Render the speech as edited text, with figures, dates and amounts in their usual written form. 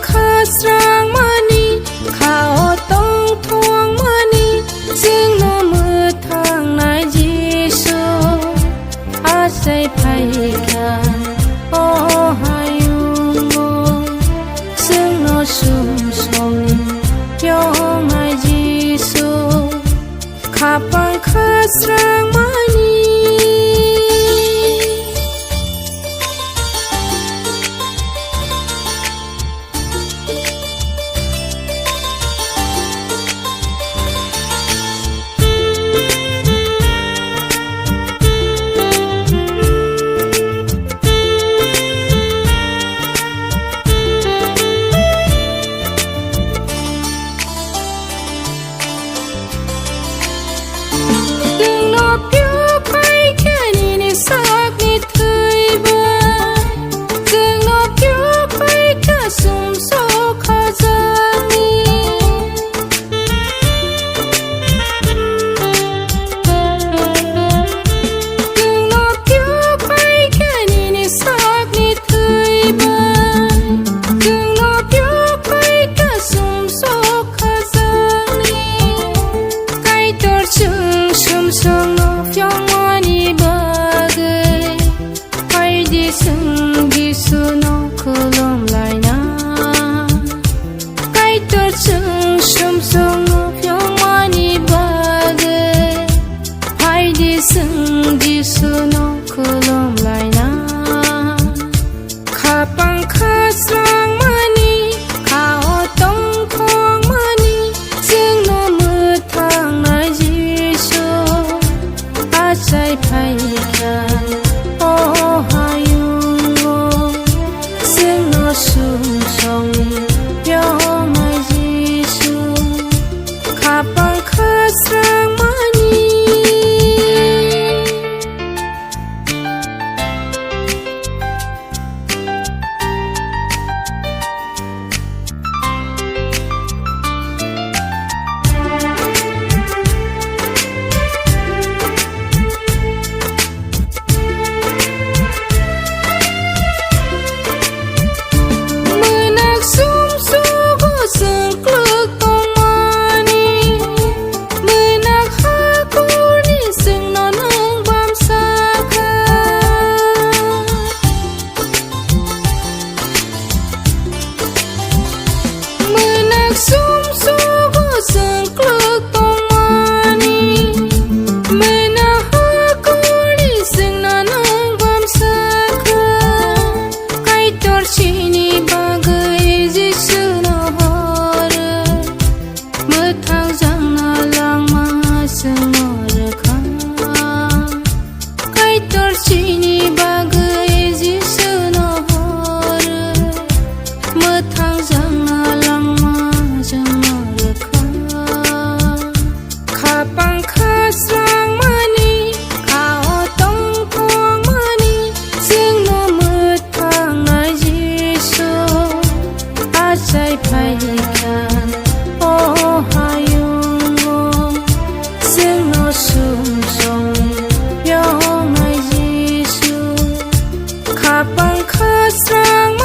ข้าสร้างมานีข้าต้องทวงมานีจึงน้อมือทางนายเยซูอาศัยภัยกันโอ้หายุงซึ่งน้อสุ่มส่งยองนายเยซูข้าปังข้าสร้างมานีKhapangข้าสร้างมานีข้าต้องทวงมานีจึงน้อมือทางนายเยซูอาศัยภัยกันโอ้หายุงซึ่งน้อสุ่มส่งยองนายเยซูข้าปังข้าสร้างมานีKhapangข้าสร้าง